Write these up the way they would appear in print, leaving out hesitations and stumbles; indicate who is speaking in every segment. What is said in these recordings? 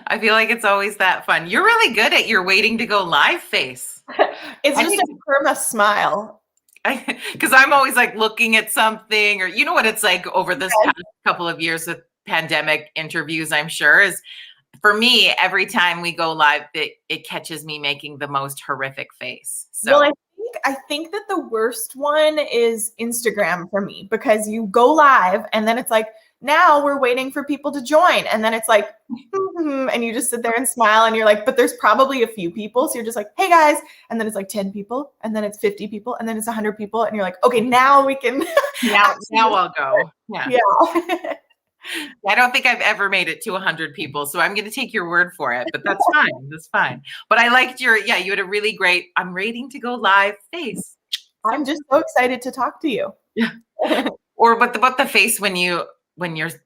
Speaker 1: I feel like it's always that fun. You're really good at your waiting to go live face.
Speaker 2: It's just a perma smile.
Speaker 1: Because I'm always like looking at something, or you know what it's like over this past couple of years with pandemic interviews, I'm sure, is for me, every time we go live, it catches me making the most horrific face. So
Speaker 2: Well, I think that the worst one is Instagram for me, because you go live and then it's like, now we're waiting for people to join. And then it's like, and you just sit there and smile and you're like, but there's probably a few people. So you're just like, hey guys. And then it's like 10 people and then it's 50 people and then it's 100 people. And you're like, okay, now we can.
Speaker 1: now I'll go.
Speaker 2: Yeah.
Speaker 1: I don't think I've ever made it to 100 people, so I'm going to take your word for it, but that's fine. That's fine. But I liked you had a really great, I'm waiting to go live face.
Speaker 2: I'm just so excited to talk to you.
Speaker 1: Yeah. Or about the face when you're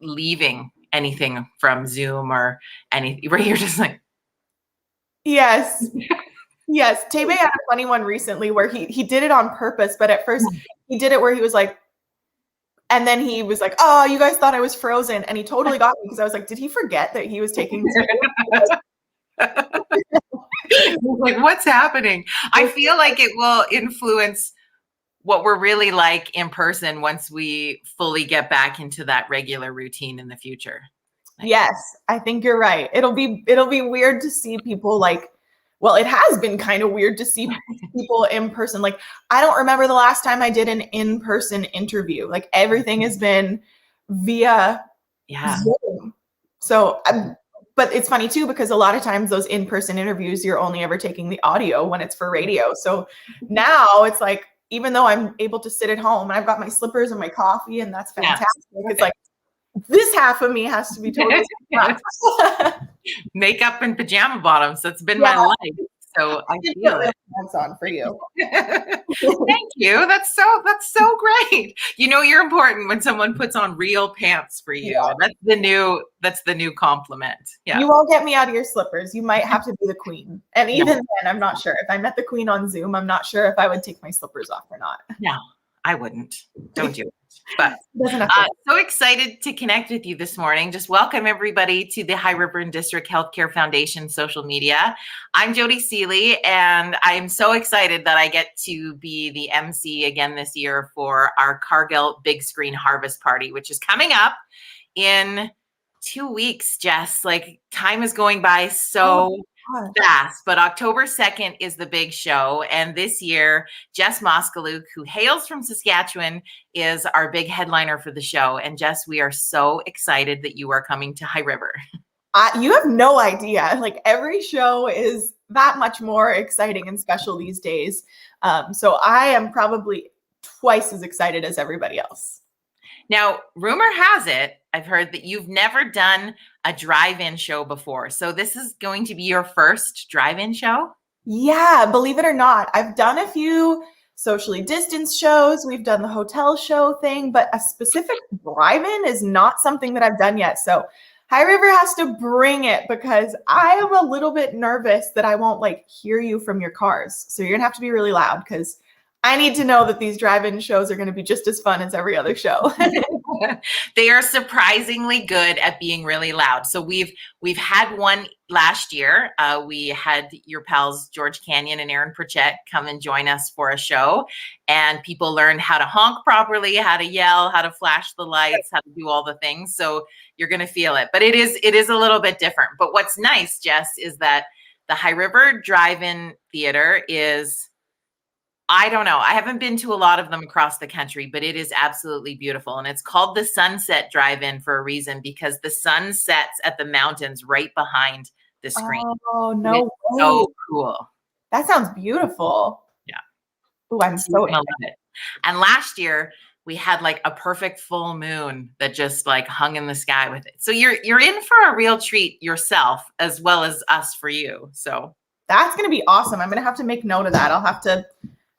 Speaker 1: leaving anything from Zoom or anything, where you're just like.
Speaker 2: Yes. Yes. Tebe had a funny one recently where he did it on purpose, but at first he did it where he was like, and then he was like, oh, you guys thought I was frozen. And he totally got me because I was like, did he forget that he was taking
Speaker 1: like, what's happening? I feel like it will influence what we're really like in person once we fully get back into that regular routine in the future.
Speaker 2: Yes, I think you're right. It'll be weird to see people like, well, it has been kind of weird to see people in person. Like, I don't remember the last time I did an in-person interview. Like, everything has been via Zoom. So, but it's funny too, because a lot of times those in-person interviews, you're only ever taking the audio when it's for radio. So now it's like, even though I'm able to sit at home and I've got my slippers and my coffee and that's fantastic. Yeah. It's like, this half of me has to be totally
Speaker 1: makeup and pajama bottoms. That's been my life. So I feel it.
Speaker 2: That's on for you.
Speaker 1: Thank you. That's so great. You know, you're important when someone puts on real pants for you. Yeah. That's the new compliment. Yeah.
Speaker 2: You won't get me out of your slippers. You might have to be the queen. And even then, I'm not sure. If I met the queen on Zoom, I'm not sure if I would take my slippers off or not.
Speaker 1: No, I wouldn't. Don't do it. But so excited to connect with you this morning. Just welcome everybody to the High River and District Healthcare Foundation social media. I'm Jody Seeley, and I'm so excited that I get to be the MC again this year for our Cargill Big Screen Harvest Party, which is coming up in 2 weeks, Jess. Like, time is going by so fast, but October 2nd is the big show. And this year, Jess Moskaluke, who hails from Saskatchewan, is our big headliner for the show. And Jess, we are so excited that you are coming to High River.
Speaker 2: You have no idea. Like, every show is that much more exciting and special these days. So I am probably twice as excited as everybody else.
Speaker 1: Now, rumor has it, I've heard that you've never done a drive-in show before. So this is going to be your first drive-in show?
Speaker 2: Yeah, believe it or not. I've done a few socially distanced shows. We've done the hotel show thing, but a specific drive-in is not something that I've done yet. So High River has to bring it, because I am a little bit nervous that I won't like hear you from your cars. So you're gonna have to be really loud, because I need to know that these drive-in shows are going to be just as fun as every other show.
Speaker 1: They are surprisingly good at being really loud. So we've had one last year. We had your pals George Canyon and Aaron Pritchett come and join us for a show, and people learned how to honk properly, how to yell, how to flash the lights, how to do all the things. So you're going to feel it, but it is a little bit different. But what's nice, Jess, is that the High River Drive-In Theater is, I don't know, I haven't been to a lot of them across the country, but it is absolutely beautiful. And it's called the Sunset Drive-In for a reason, because the sun sets at the mountains right behind the screen.
Speaker 2: Oh, no way.
Speaker 1: So cool.
Speaker 2: That sounds beautiful.
Speaker 1: Yeah.
Speaker 2: Oh, I'm so excited.
Speaker 1: Love it. And last year we had like a perfect full moon that just like hung in the sky with it. So you're in for a real treat yourself, as well as us for you. So
Speaker 2: that's going to be awesome. I'm going to have to make note of that.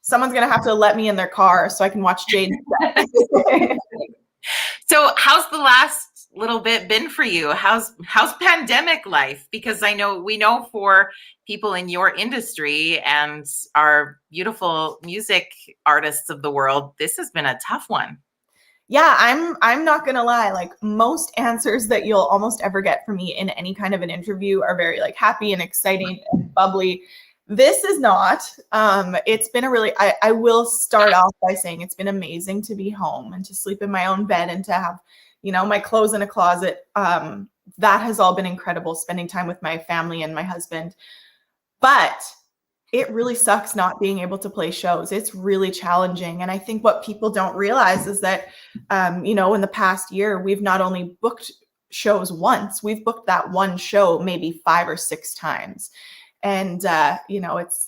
Speaker 2: Someone's going to have to let me in their car so I can watch Jade.
Speaker 1: So how's the last little bit been for you? How's pandemic life? Because we know for people in your industry and our beautiful music artists of the world, this has been a tough one.
Speaker 2: Yeah, I'm not gonna lie. Like most answers that you'll almost ever get from me in any kind of an interview are very like happy and exciting and bubbly. This is not. It's been a really. I will start off by saying it's been amazing to be home and to sleep in my own bed and to have, my clothes in a closet. That has all been incredible. Spending time with my family and my husband, but it really sucks not being able to play shows. It's really challenging. And I think what people don't realize is that, in the past year, we've not only booked shows once, we've booked that one show maybe 5 or 6 times. And,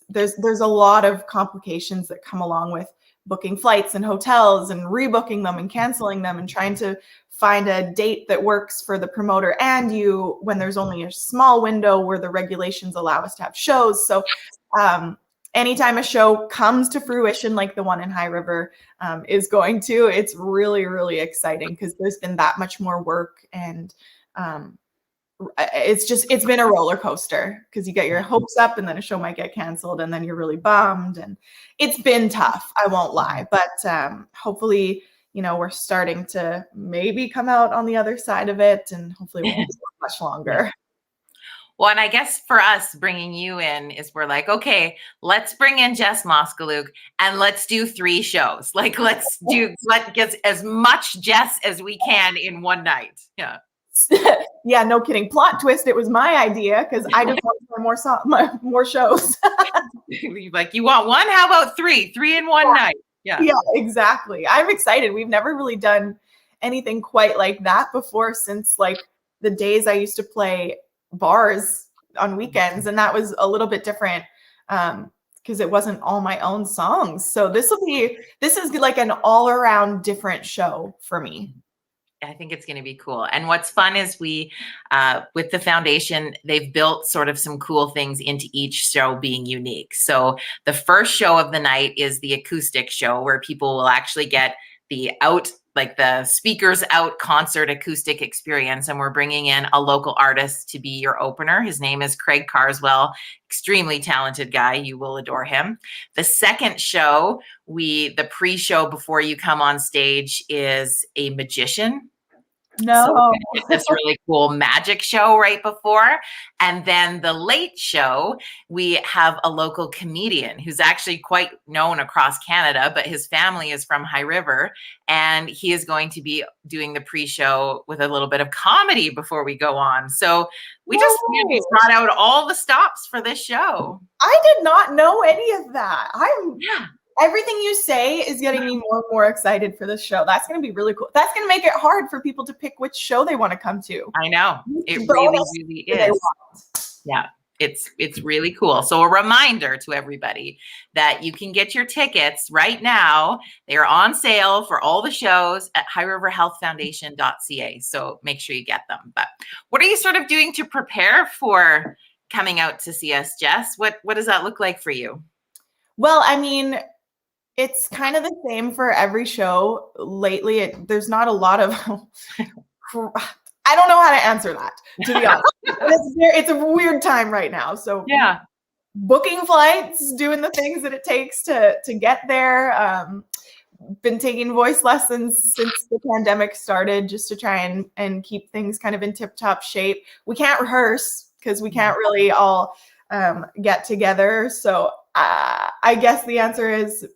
Speaker 2: there's a lot of complications that come along with booking flights and hotels and rebooking them and canceling them and trying to find a date that works for the promoter and you when there's only a small window where the regulations allow us to have shows. So anytime a show comes to fruition, like the one in High River is going to, it's really, really exciting because there's been that much more work and it's been a roller coaster because you get your hopes up and then a show might get canceled and then you're really bummed and it's been tough. I won't lie, but hopefully, we're starting to maybe come out on the other side of it and hopefully it won't be much longer.
Speaker 1: Well, and I guess for us bringing you in is we're like, okay, let's bring in Jess Moskaluke and let's do 3 shows. Like, let's get as much Jess as we can in one night. Yeah.
Speaker 2: Yeah, no kidding. Plot twist. It was my idea because I just want more shows.
Speaker 1: Like, you want one? How about 3? 3 in one night. Yeah.
Speaker 2: Yeah, exactly. I'm excited. We've never really done anything quite like that before since like the days I used to play bars on weekends, and that was a little bit different because it wasn't all my own songs. So this is like an all around different show for me.
Speaker 1: I think it's going to be cool. And what's fun is we, with the foundation, they've built sort of some cool things into each show being unique. So the first show of the night is the acoustic show where people will actually get the speakers out concert acoustic experience. And we're bringing in a local artist to be your opener. His name is Craig Carswell, extremely talented guy. You will adore him. The second show, the pre-show before you come on stage is a magician.
Speaker 2: No.
Speaker 1: So this really cool magic show right before. And then the late show, we have a local comedian who's actually quite known across Canada, but his family is from High River. And he is going to be doing the pre-show with a little bit of comedy before we go on. So we just brought out all the stops for this show.
Speaker 2: I did not know any of that. Everything you say is getting me more and more excited for this show. That's going to be really cool. That's going to make it hard for people to pick which show they want to come to.
Speaker 1: I know. It really, really is. Yeah, it's really cool. So a reminder to everybody that you can get your tickets right now. They are on sale for all the shows at highriverhealthfoundation.ca. So make sure you get them. But what are you sort of doing to prepare for coming out to see us, Jess? What does that look like for you?
Speaker 2: Well, I mean, it's kind of the same for every show lately. There's not a lot of, I don't know how to answer that, to be honest. It's a weird time right now. So
Speaker 1: yeah,
Speaker 2: booking flights, doing the things that it takes to get there. Been taking voice lessons since the pandemic started just to try and keep things kind of in tip-top shape. We can't rehearse because we can't really all get together. So I guess the answer is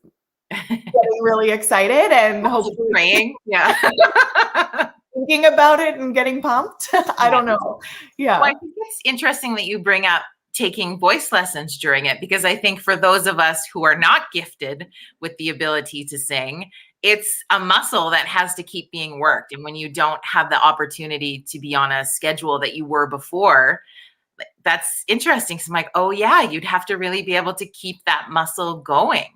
Speaker 2: getting really excited and hopefully
Speaker 1: praying. Yeah.
Speaker 2: Thinking about it and getting pumped. I don't know. Yeah.
Speaker 1: Well, I think it's interesting that you bring up taking voice lessons during it, because I think for those of us who are not gifted with the ability to sing, it's a muscle that has to keep being worked. And when you don't have the opportunity to be on a schedule that you were before, that's interesting. So I'm like, oh yeah, you'd have to really be able to keep that muscle going.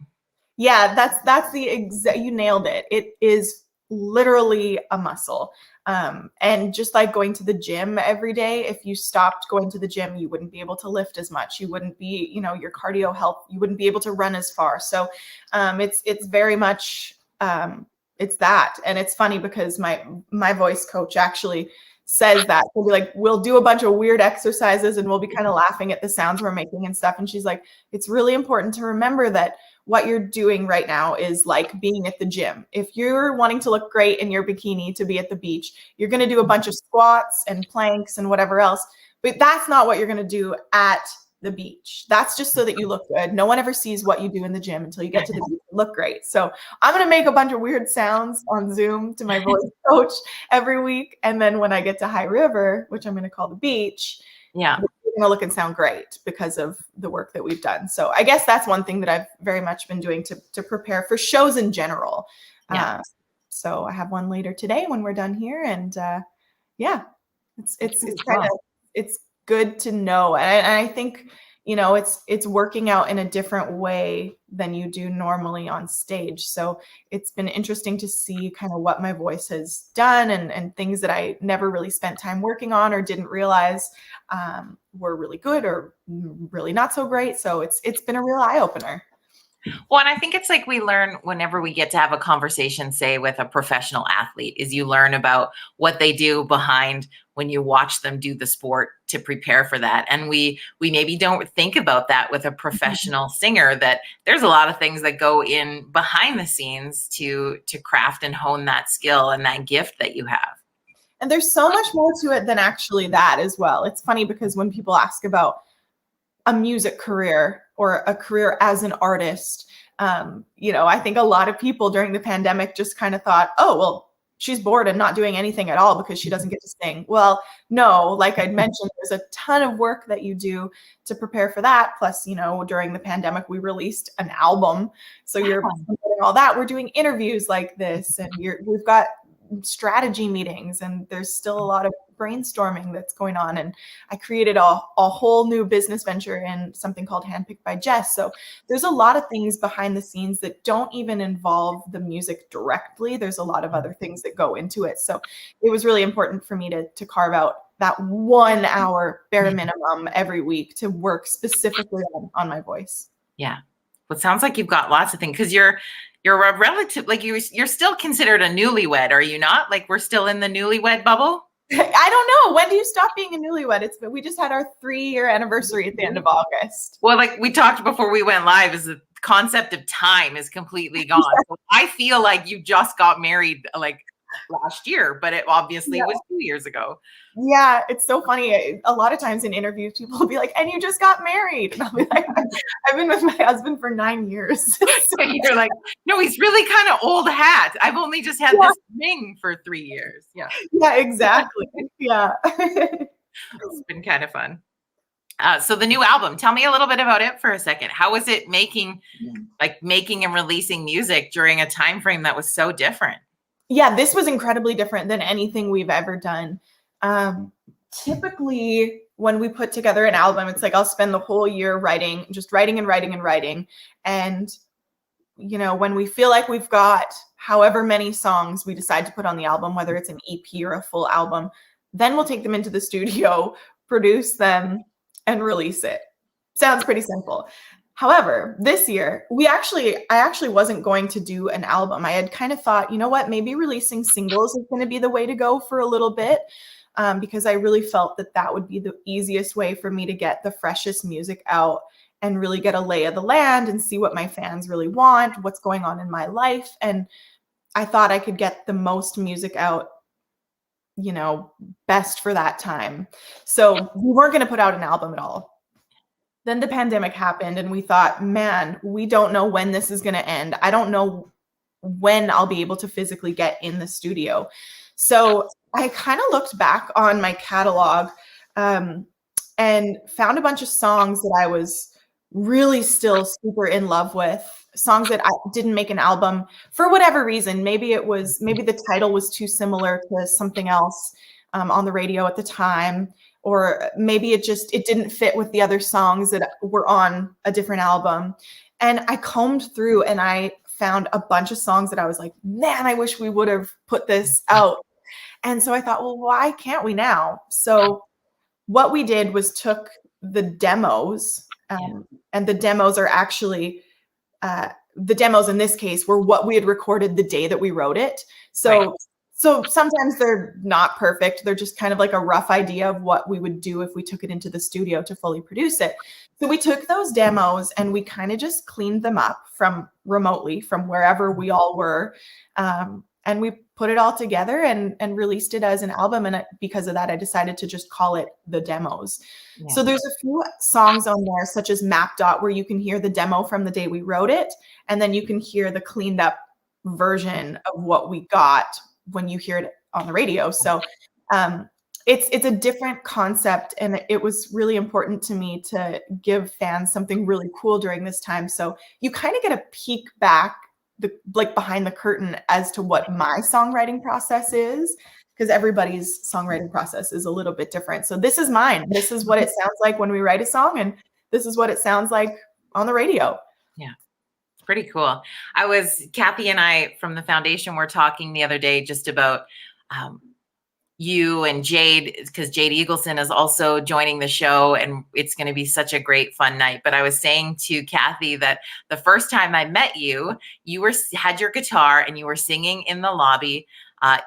Speaker 2: Yeah, that's the exact, you nailed it. It is literally a muscle. And just like going to the gym every day, if you stopped going to the gym, you wouldn't be able to lift as much. You wouldn't be, your cardio health, you wouldn't be able to run as far. So it's very much, it's that. And it's funny because my voice coach actually says that. We'll be like, we'll do a bunch of weird exercises and we'll be kind of laughing at the sounds we're making and stuff. And she's like, it's really important to remember that what you're doing right now is like being at the gym. If you're wanting to look great in your bikini to be at the beach, you're going to do a bunch of squats and planks and whatever else, but that's not what you're going to do at the beach. That's just so that you look good. No one ever sees what you do in the gym until you get to the beach and look great. So I'm going to make a bunch of weird sounds on Zoom to my voice coach every week. And then when I get to High River, which I'm going to call the beach,
Speaker 1: yeah,
Speaker 2: we're going to look and sound great because of the work that we've done. So I guess that's one thing that I've very much been doing to prepare for shows in general.
Speaker 1: Yeah.
Speaker 2: So I have one later today when we're done here. And yeah, it's kind of, it's good to know. And I think, you know, it's working out in a different way than you do normally on stage. So it's been interesting to see kind of what my voice has done and things that I never really spent time working on or didn't realize were really good or really not so great. So it's been a real eye-opener.
Speaker 1: Well, and I think it's like we learn whenever we get to have a conversation, say with a professional athlete, is you learn about what they do behind when you watch them do the sport to prepare for that. And we maybe don't think about that with a professional singer, that there's a lot of things that go in behind the scenes to craft and hone that skill and that gift that you have.
Speaker 2: And there's so much more to it than actually that as well. It's funny because when people ask about a music career or a career as an artist, you know, I think a lot of people during the pandemic just kind of thought, oh, well, she's bored and not doing anything at all because she doesn't get to sing. Well, no, like I'd mentioned, there's a ton of work that you do to prepare for that. Plus, you know, during the pandemic, we released an album. So you're doing all that. We're doing interviews like this, and we've got strategy meetings, and there's still a lot of brainstorming that's going on. And I created a whole new business venture in something called Handpicked by Jess. So there's a lot of things behind the scenes that don't even involve the music directly. There's a lot of other things that go into it. So it was really important for me to carve out that 1 hour bare minimum every week to work specifically on my voice.
Speaker 1: Yeah. Well, it sounds like you've got lots of things, because you're a relative, like you're still considered a newlywed, are you not? Like we're still in the newlywed bubble?
Speaker 2: I don't know. When do you stop being a newlywed? We just had our 3-year anniversary at the end of August.
Speaker 1: Well, like we talked before we went live, is the concept of time is completely gone. So I feel like you just got married like last year, but it obviously was 2 years ago.
Speaker 2: Yeah, it's so funny. A lot of times in interviews, people will be like, and you just got married. And I'll be like, I've been with my husband for 9 years.
Speaker 1: So you're like, no, he's really kind of old hat. I've only just had this thing for 3 years. Yeah.
Speaker 2: Yeah, exactly. Yeah.
Speaker 1: It's been kind of fun. So the new album, tell me a little bit about it for a second. How was it making and releasing music during a time frame that was so different?
Speaker 2: Yeah, this was incredibly different than anything we've ever done. Typically when we put together an album, it's like I'll spend the whole year writing. And, you know, when we feel like we've got however many songs we decide to put on the album, whether it's an EP or a full album, then we'll take them into the studio, produce them, and release it. Sounds pretty simple. However, this year, I actually wasn't going to do an album. I had kind of thought, you know what, maybe releasing singles is going to be the way to go for a little bit, because I really felt that would be the easiest way for me to get the freshest music out and really get a lay of the land and see what my fans really want, what's going on in my life. And I thought I could get the most music out, you know, best for that time. So we weren't going to put out an album at all. Then the pandemic happened and we thought, man, we don't know when this is going to end. I don't know when I'll be able to physically get in the studio. So I kind of looked back on my catalog and found a bunch of songs that I was really still super in love with, songs that I didn't make an album for whatever reason. Maybe the title was too similar to something else on the radio at the time. Or maybe it didn't fit with the other songs that were on a different album. And I combed through and I found a bunch of songs that I was like, man, I wish we would have put this out. And so I thought, well, why can't we now? So what we did was took the demos, and the demos are actually, the demos in this case were what we had recorded the day that we wrote it. So So sometimes they're not perfect. They're just kind of like a rough idea of what we would do if we took it into the studio to fully produce it. So we took those demos and we kind of just cleaned them up from remotely from wherever we all were. And we put it all together and released it as an album. And because of that, I decided to just call it The Demos. Yeah. So there's a few songs on there, such as Map Dot, where you can hear the demo from the day we wrote it. And then you can hear the cleaned up version of what we got when you hear it on the radio. So it's a different concept, and it was really important to me to give fans something really cool during this time. So you kind of get a peek back, behind the curtain as to what my songwriting process is, because everybody's songwriting process is a little bit different. So this is mine. This is what it sounds like when we write a song, and this is what it sounds like on the radio.
Speaker 1: Yeah. Pretty cool. Kathy and I from the foundation were talking the other day just about you and Jade, because Jade Eagleson is also joining the show, and it's going to be such a great fun night. But I was saying to Kathy that the first time I met you, had your guitar and you were singing in the lobby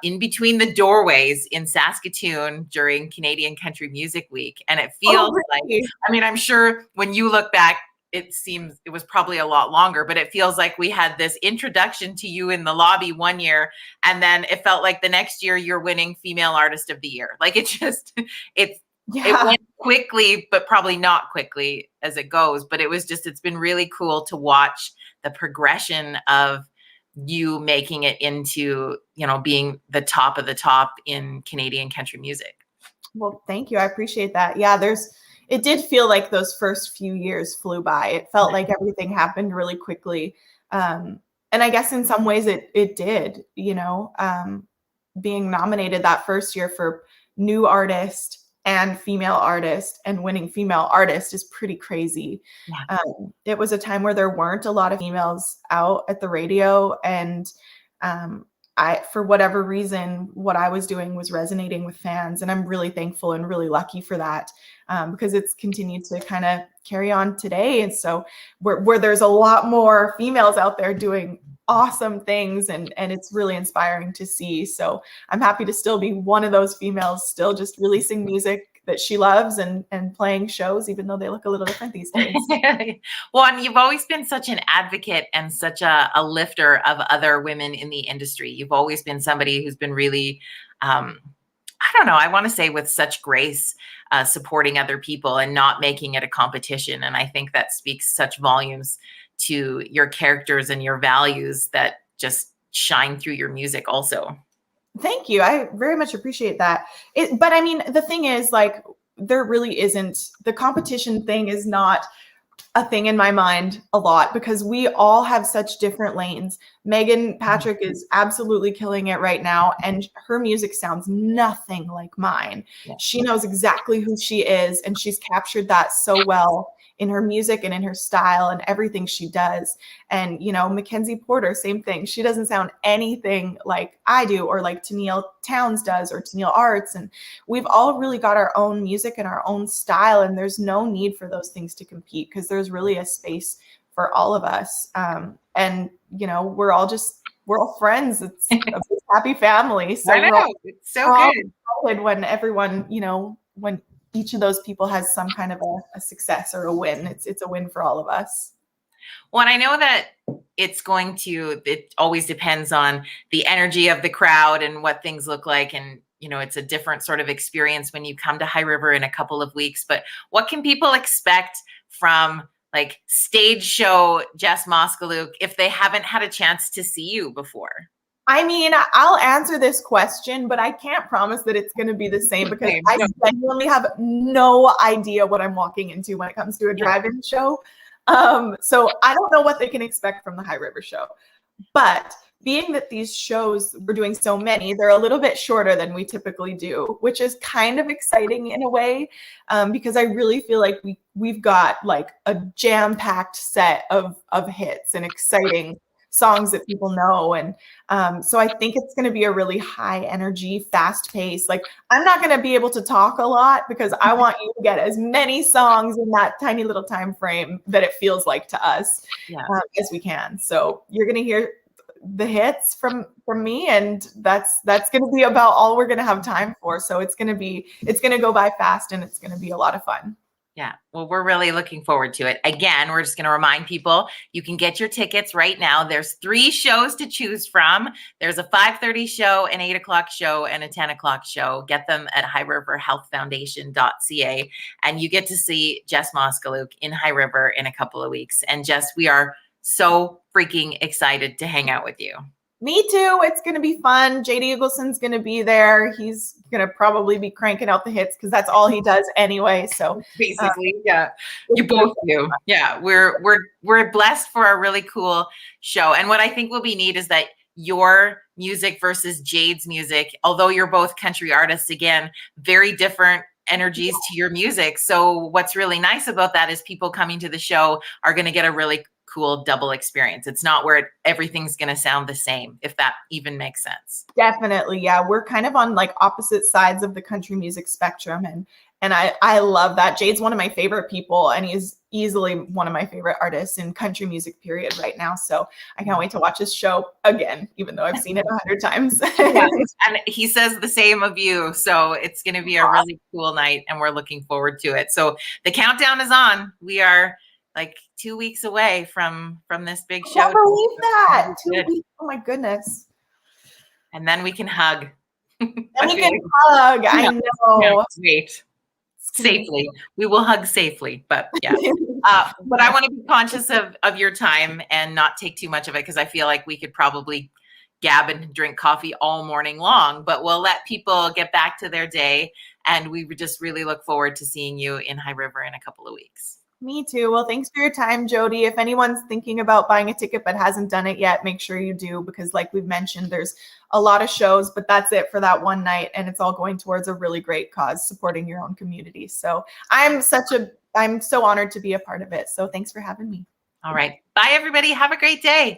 Speaker 1: in between the doorways in Saskatoon during Canadian Country Music Week. And it feels like, I mean, I'm sure when you look back, it seems it was probably a lot longer, but it feels like we had this introduction to you in the lobby one year, and then it felt like the next year you're winning Female Artist of the Year. Like it went quickly, but probably not quickly as it goes. But it's been really cool to watch the progression of you making it into, being the top of the top in Canadian country music.
Speaker 2: Well, thank you. I appreciate that. Yeah, it did feel like those first few years flew by. It felt like everything happened really quickly. And I guess in some ways it did, being nominated that first year for new artist and female artist and winning female artist is pretty crazy. Yeah. It was a time where there weren't a lot of females out at the radio, and for whatever reason, what I was doing was resonating with fans, and I'm really thankful and really lucky for that, because it's continued to kind of carry on today. And so where there's a lot more females out there doing awesome things, and it's really inspiring to see. So I'm happy to still be one of those females, still just releasing music that she loves and playing shows, even though they look a little different these days.
Speaker 1: Well, and you've always been such an advocate and such a lifter of other women in the industry. You've always been somebody who's been really, I don't know, I want to say with such grace, supporting other people and not making it a competition. And I think that speaks such volumes to your characters and your values that just shine through your music also.
Speaker 2: Thank you. I very much appreciate that. But I mean, the thing is, like, there really isn't, the competition thing is not a thing in my mind a lot, because we all have such different lanes. Megan Patrick is absolutely killing it right now, and her music sounds nothing like mine. Yeah. She knows exactly who she is, and she's captured that so well in her music and in her style and everything she does. And, Mackenzie Porter, same thing. She doesn't sound anything like I do, or like Tennille Towns does, or Tennille Arts. And we've all really got our own music and our own style, and there's no need for those things to compete, because there's really a space for all of us. And, we're all friends. It's a happy family. So
Speaker 1: I know. It's so
Speaker 2: good when everyone, when each of those people has some kind of a success or a win. It's a win for all of us.
Speaker 1: Well, and I know that it always depends on the energy of the crowd and what things look like. And, it's a different sort of experience when you come to High River in a couple of weeks. But what can people expect from like stage show Jess Moskaluke if they haven't had a chance to see you before?
Speaker 2: I mean, I'll answer this question, but I can't promise that it's going to be the same, because I genuinely have no idea what I'm walking into when it comes to a drive-in show. So I don't know what they can expect from the High River show. But being that these shows, we're doing so many, they're a little bit shorter than we typically do, which is kind of exciting in a way, because I really feel like we've got like a jam-packed set of hits and exciting songs that people know. And so I think it's going to be a really high energy, fast pace. Like, I'm not going to be able to talk a lot, because I want you to get as many songs in that tiny little time frame that it feels like to us as we can. So you're going to hear the hits from me, and that's going to be about all we're going to have time for. So it's going to go by fast, and it's going to be a lot of fun.
Speaker 1: Yeah, well, we're really looking forward to it. Again, we're just going to remind people, you can get your tickets right now. There's 3 shows to choose from. There's a 5:30 show, an 8 o'clock show, and a 10 o'clock show. Get them at highriverhealthfoundation.ca. And you get to see Jess Moskaluke in High River in a couple of weeks. And Jess, we are so freaking excited to hang out with you.
Speaker 2: Me too. It's going to be fun. Jade Eagleson's going to be there. He's going to probably be cranking out the hits because that's all he does anyway. So
Speaker 1: basically, yeah, you both do. Yeah, we're blessed for a really cool show. And what I think will be neat is that your music versus Jade's music, although you're both country artists, again, very different energies to your music. So what's really nice about that is people coming to the show are going to get a really cool double experience. It's not where everything's going to sound the same, if that even makes sense.
Speaker 2: Definitely. Yeah. We're kind of on like opposite sides of the country music spectrum. And I love that. Jade's one of my favorite people, and he's easily one of my favorite artists in country music period right now. So I can't wait to watch his show again, even though I've seen it 100 times.
Speaker 1: Yeah, and he says the same of you. So it's going to be a really cool night, and we're looking forward to it. So the countdown is on. We are like 2 weeks away from this big show.
Speaker 2: I can't believe that. 2 weeks. Oh my goodness.
Speaker 1: And then we can hug.
Speaker 2: And we can hug. Yeah. I know.
Speaker 1: Wait. Safely. We will hug safely, but yeah. But I want to be conscious of your time and not take too much of it, because I feel like we could probably gab and drink coffee all morning long, but we'll let people get back to their day. And we would just really look forward to seeing you in High River in a couple of weeks.
Speaker 2: Me too. Well, thanks for your time, Jody. If anyone's thinking about buying a ticket but hasn't done it yet, make sure you do, because like we've mentioned, there's a lot of shows, but that's it for that one night. And it's all going towards a really great cause, supporting your own community. So I'm so honored to be a part of it. So thanks for having me.
Speaker 1: All right. Bye, everybody. Have a great day.